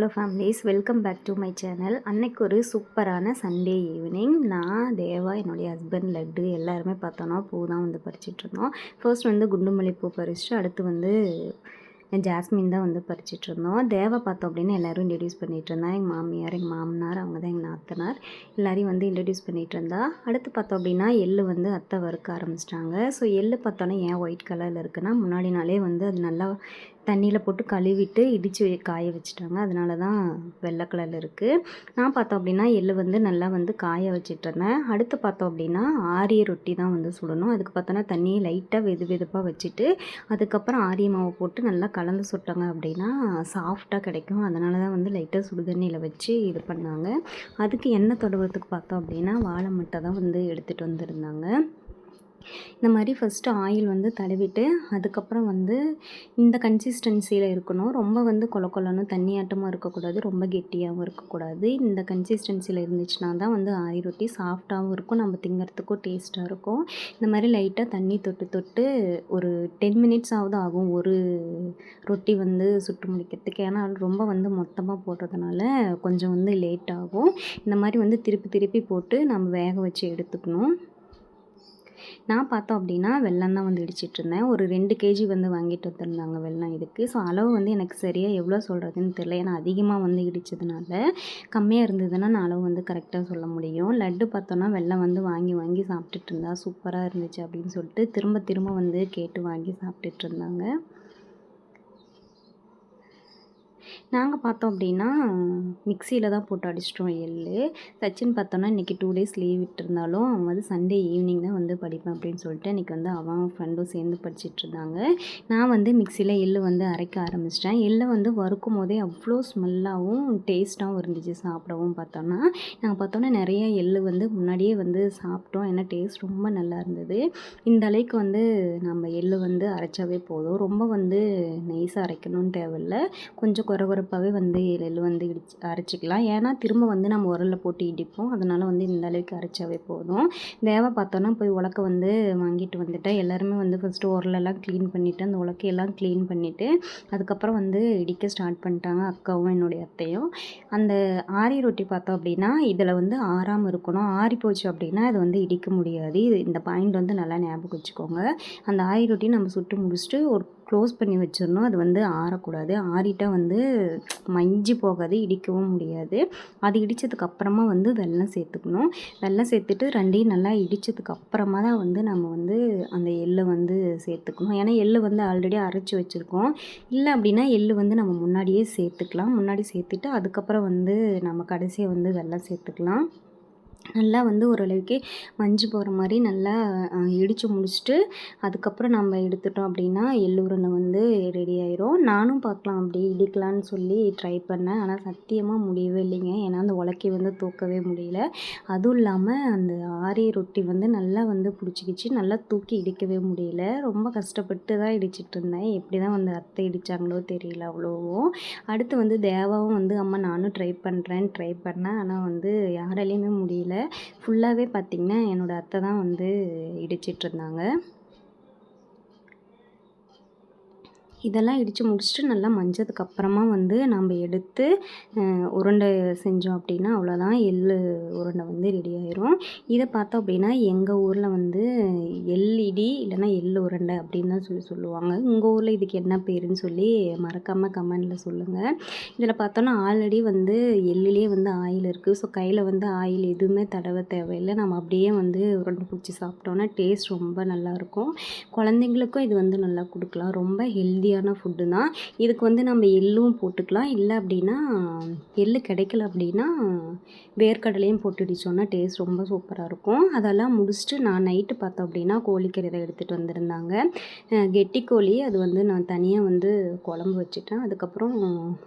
Hello families, welcome back to my channel. அன்னைக்கு ஒரு சூப்பரான சண்டே ஈவினிங் நான், தேவா, என்னுடைய ஹஸ்பண்ட், லட்டு எல்லாருமே பார்த்தோன்னா பூ தான் வந்து பறிச்சிட்ருந்தோம். ஃபர்ஸ்ட் வந்து குண்டுமல்லி பூ பறிச்சுட்டு அடுத்து வந்து ஜாஸ்மின் தான் வந்து பறிச்சிட்ருந்தோம். தேவா பார்த்தோம் அப்படின்னா எல்லோரும் இன்ட்ரடியூஸ் பண்ணிகிட்ருந்தேன். எங்கள் மாமியார், எங்கள் மாமனார், அவங்க தான் எங்கள் நாத்தனார், எல்லாரையும் வந்து இன்ட்ரடியூஸ் பண்ணிகிட்டு இருந்தா. அடுத்து பார்த்தோம் அப்படின்னா எள்ளு வந்து அத்தை வறுக்க ஆரம்பிச்சிட்டாங்க. ஸோ எள்ளு பார்த்தோன்னா ஏன் ஒயிட் கலரில் இருக்குன்னா, முன்னாடி நாளே வந்து அது நல்லா தண்ணியில் போட்டு கழுவிட்டு இடித்து காய வச்சுட்டாங்க. அதனால தான் வெள்ளை கலரில் இருக்குது. நான் பார்த்தோம் அப்படின்னா எள்ளு வந்து நல்லா வந்து காய வச்சிட்ருந்தேன். அடுத்து பார்த்தோம் அப்படின்னா ஆரிய ரொட்டி தான் வந்து சுடணும். அதுக்கு பார்த்தோன்னா தண்ணியை லைட்டாக வெது வெதுப்பாக வச்சுட்டு அதுக்கப்புறம் ஆரிய மாவை போட்டு நல்லா கலந்து சுட்டாங்க அப்படின்னா சாஃப்டாக கிடைக்கும். அதனால தான் வந்து லைட்டாக சுடுதண்ணியில் வச்சு இது பண்ணாங்க. அதுக்கு எண்ணெய் தடவுறதுக்கு பார்த்தோம் அப்படின்னா வாழை மட்டை தான் வந்து எடுத்துகிட்டு வந்திருந்தாங்க. இந்த மாதிரி ஃபஸ்ட்டு ஆயில் வந்து தடவிட்டு அதுக்கப்புறம் வந்து இந்த கன்சிஸ்டன்சியில் இருக்கணும். ரொம்ப வந்து கொல கொலன்னு தண்ணியாட்டமாக இருக்கக்கூடாது, ரொம்ப கெட்டியாகவும் இருக்கக்கூடாது. இந்த கன்சிஸ்டன்சியில் இருந்துச்சுன்னா தான் வந்து ஆரி ரொட்டி சாஃப்டாகவும் இருக்கும், நம்ம திங்கிறதுக்கும் டேஸ்ட்டாக இருக்கும். இந்த மாதிரி லைட்டாக தண்ணி தொட்டு தொட்டு ஒரு 10 மினிட்ஸாவது ஆகும் ஒரு ரொட்டி வந்து சுட்டு முடிக்கிறதுக்கு. ஏன்னா ரொம்ப வந்து மொத்தமாக போடுறதுனால கொஞ்சம் வந்து லேட் ஆகும். இந்த மாதிரி வந்து திருப்பி திருப்பி போட்டு நம்ம வேக வச்சு எடுத்துக்கணும். நான் பார்த்தோம் அப்படின்னா வெல்லம் தான் வந்து இடிச்சிட்ருந்தேன். ஒரு 2 கேஜி வந்து வாங்கிட்டு வந்திருந்தாங்க வெல்லம் இதுக்கு. ஸோ அளவு வந்து எனக்கு சரியாக எவ்வளோ சொல்கிறதுன்னு தெரியல. ஏன்னா அதிகமாக வந்து இடித்ததுனால, கம்மியாக இருந்ததுன்னா நான் அளவு வந்து கரெக்டாக சொல்ல முடியும். லட்டு பார்த்தோன்னா வெல்லம் வந்து வாங்கி வாங்கி சாப்பிட்டுட்டு இருந்தா. சூப்பராக இருந்துச்சு அப்படின்னு சொல்லிட்டு திரும்ப திரும்ப வந்து கேட்டு வாங்கி சாப்பிட்டுட்டு இருந்தாங்க. நாங்கள் பார்த்தோம் அப்படின்னா மிக்சியில் தான் போட்டு அடிச்சிட்டோம் எள்ளு. சச்சின் பார்த்தோன்னா இன்றைக்கி 2 டேஸ் லீவ் விட்டுருந்தாலும் அவன் வந்து சண்டே ஈவினிங் தான் வந்து படிப்பேன் அப்படின்னு சொல்லிட்டு இன்றைக்கி வந்து அவன் ஃப்ரெண்டும் சேர்ந்து படிச்சிட்ருந்தாங்க. நான் வந்து மிக்சியில் எள்ளு வந்து அரைக்க ஆரம்பிச்சிட்டேன். எள்ளை வந்து வறுக்கும் போதே அவ்வளோ ஸ்மெல்லாகவும் டேஸ்ட்டாகவும் இருந்துச்சு சாப்பிடவும். பார்த்தோன்னா நாங்கள் பார்த்தோன்னா நிறைய எள்ளு வந்து முன்னாடியே வந்து சாப்பிட்டோம். ஏன்னா டேஸ்ட் ரொம்ப நல்லா இருந்தது. இந்த அளவுக்கு வந்து நம்ம எள்ளு வந்து அரைச்சாவே போதும். ரொம்ப வந்து நைஸாக அரைக்கணும்னு தேவையில்லை. கொஞ்சம் கொரகொரப்பாகவே வந்து எள்ளு வந்து அரைச்சிக்கலாம். ஏன்னா திரும்ப வந்து நம்ம உரலில் போட்டு இடிப்போம். அதனால் வந்து இந்த அளவுக்கு அரைச்சாவே போதும். தேவை பார்த்தோன்னா போய் உலக்கை வந்து வாங்கிட்டு வந்துட்டேன். எல்லாருமே வந்து ஃபஸ்ட்டு உரலெல்லாம் க்ளீன் பண்ணிவிட்டு அந்த உலக்கையெல்லாம் க்ளீன் பண்ணிவிட்டு அதுக்கப்புறம் வந்து இடிக்க ஸ்டார்ட் பண்ணிட்டாங்க அக்காவும் என்னுடைய அத்தையும். அந்த ஆரி ரொட்டி பார்த்தோம் அப்படின்னா இதில் வந்து ஆறாமல் இருக்கணும். ஆறி போச்சு அப்படின்னா அது வந்து இடிக்க முடியாது. இந்த பாயிண்ட் வந்து நல்லா ஞாபகம் வச்சுக்கோங்க. அந்த ஆரி ரொட்டி நம்ம சுட்டு முடிச்சுட்டு ஒரு க்ளோஸ் பண்ணி வச்சிடணும். அது வந்து ஆறக்கூடாது. ஆறிட்டால் வந்து மஞ்சி போகாது, இடிக்கவும் முடியாது. அது இடித்ததுக்கு அப்புறமா வந்து வெல்லம் சேர்த்துக்கணும். வெல்லம் சேர்த்துட்டு ரெண்டையும் நல்லா இடித்ததுக்கு அப்புறமா தான் வந்து நம்ம வந்து அந்த எள்ளை வந்து சேர்த்துக்கணும். ஏன்னா எள்ளு வந்து ஆல்ரெடி அரைச்சி வச்சுருக்கோம். இல்லை அப்படின்னா எள்ளு வந்து நம்ம முன்னாடியே சேர்த்துக்கலாம். முன்னாடி சேர்த்துட்டு அதுக்கப்புறம் வந்து நம்ம கடைசியாக வந்து வெல்லம் சேர்த்துக்கலாம். நல்லா வந்து ஓரளவுக்கு மஞ்சு போகிற மாதிரி நல்லா இடித்து முடிச்சுட்டு அதுக்கப்புறம் நம்ம எடுத்துட்டோம் அப்படின்னா எள்ளு உருண்டை வந்து ரெடி ஆயிரும். நானும் பார்க்கலாம் அப்படி இடிக்கலான்னு சொல்லி ட்ரை பண்ணேன். ஆனால் சத்தியமாக முடியவே இல்லைங்க. ஏன்னா அந்த உலக்கை வந்து தூக்கவே முடியல. அதுவும் இல்லாமல் அந்த ஆரிய ரொட்டி வந்து நல்லா வந்து பிடிச்சிக்கிச்சு. நல்லா தூக்கி இடிக்கவே முடியல. ரொம்ப கஷ்டப்பட்டு தான் இடிச்சிட்டு இருந்தேன். எப்படி தான் வந்து அத்தை இடித்தாங்களோ தெரியல அவ்வளோவும். அடுத்து வந்து தேவாவும் வந்து அம்மா நானும் ட்ரை பண்ணேன். ஆனால் வந்து யாராலையுமே முடியல. ஃபுல்லாகவே பார்த்திங்கன்னா என்னோடய அத்தை தான் வந்து இடிச்சிட்ருந்தாங்க. இதெல்லாம் இடித்து முடிச்சுட்டு நல்லா மஞ்சதுக்கப்புறமா வந்து நம்ம எடுத்து உருண்டை செஞ்சோம் அப்படின்னா அவ்வளோதான், எள்ளு உருண்டை வந்து ரெடி ஆயிரும். இதை பார்த்தோம் அப்படின்னா எங்கள் ஊரில் வந்து எள்ளிடி இல்லைன்னா எள்ளு உருண்டை அப்படின்னு தான் சொல்லுவாங்க. உங்கள் ஊரில் இதுக்கு என்ன பேருன்னு சொல்லி மறக்காமல் கமெண்டில் சொல்லுங்கள். இதில் பார்த்தோன்னா ஆல்ரெடி வந்து எள்ளுலேயே வந்து ஆயில் இருக்குது. ஸோ கையில் வந்து ஆயில் எதுவுமே தடவை தேவையில்லை. நம்ம அப்படியே வந்து உருண்டை பிடிச்சி சாப்பிட்டோன்னா டேஸ்ட் ரொம்ப நல்லாயிருக்கும். குழந்தைங்களுக்கும் இது வந்து நல்லா கொடுக்கலாம். ரொம்ப ஹெல்த்தியான ஃபுட்டு தான். இதுக்கு வந்து நம்ம எள்ளும் போட்டுக்கலாம். இல்லை அப்படின்னா எள்ளு கிடைக்கல அப்படின்னா வேர்க்கடலையும் போட்டு இடித்தோன்னா டேஸ்ட் ரொம்ப சூப்பராக இருக்கும். அதெல்லாம் முடிச்சுட்டு நான் நைட்டு பார்த்தோம் அப்படின்னா கோழிக்கறி தான் எடுத்துகிட்டு வந்திருந்தாங்க. கெட்டி கோழி அது வந்து நான் தனியாக வந்து குழம்பு வச்சுட்டேன். அதுக்கப்புறம்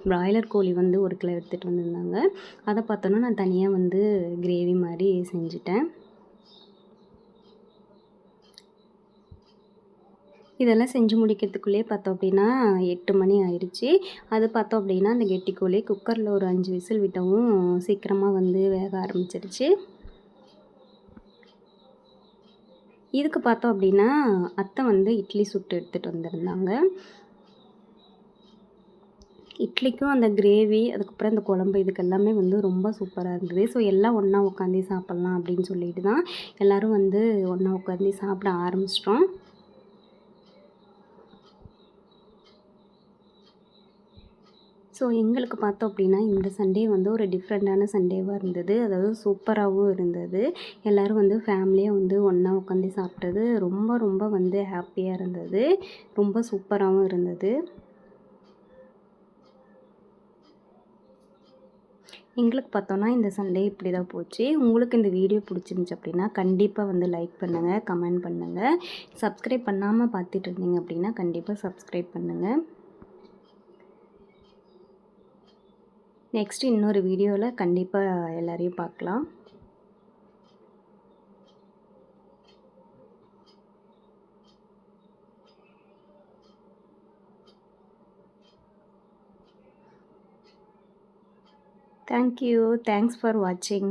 பிராய்லர் கோழி வந்து 1 கிலோ எடுத்துகிட்டு வந்திருந்தாங்க. அதை பார்த்தோன்னா நான் தனியாக வந்து கிரேவி மாதிரி செஞ்சுட்டேன். இதெல்லாம் செஞ்சு முடிக்கிறதுக்குள்ளேயே பார்த்தோம் அப்படின்னா 8 மணி ஆயிடுச்சு. அது பார்த்தோம் அப்படின்னா அந்த கெட்டிக்கோழி குக்கரில் ஒரு 5 விசில் விட்டவும் சீக்கிரமாக வந்து வேக ஆரம்பிச்சிடுச்சு. இதுக்கு பார்த்தோம் அப்படின்னா அத்தை வந்து இட்லி சுட்டு எடுத்துகிட்டு வந்திருந்தாங்க. இட்லிக்கும் அந்த கிரேவி, அதுக்கப்புறம் இந்த குழம்பு இதுக்கு எல்லாமே வந்து ரொம்ப சூப்பராக இருந்தது. ஸோ எல்லாம் ஒன்றா உட்காந்து சாப்பிட்லாம் அப்படின்னு சொல்லிட்டு தான் எல்லோரும் வந்து ஒன்றா உட்காந்து சாப்பிட ஆரம்பிச்சிட்டோம். ஸோ எங்களுக்கு பார்த்தோம் அப்படின்னா இந்த சண்டே வந்து ஒரு டிஃப்ரெண்ட்டான சண்டேவாக இருந்தது. அதாவது சூப்பராகவும் இருந்தது. எல்லோரும் வந்து ஃபேமிலியாக வந்து ஒன்றா உட்காந்து சாப்பிட்டது ரொம்ப ரொம்ப வந்து ஹாப்பியாக இருந்தது. ரொம்ப சூப்பராகவும் இருந்தது. எங்களுக்கு பார்த்தோன்னா இந்த சண்டே இப்படி தான் போச்சு. உங்களுக்கு இந்த வீடியோ பிடிச்சிருந்துச்சி அப்படின்னா கண்டிப்பாக வந்து லைக் பண்ணுங்கள், கமெண்ட் பண்ணுங்கள். சப்ஸ்கிரைப் பண்ணாமல் பார்த்துட்டு இருந்தீங்க அப்படின்னா கண்டிப்பாக சப்ஸ்கிரைப் பண்ணுங்கள். நெக்ஸ்ட்டு இன்னொரு வீடியோவில் கண்டிப்பாக எல்லோரையும் பார்க்கலாம். Thank you. Thanks for watching.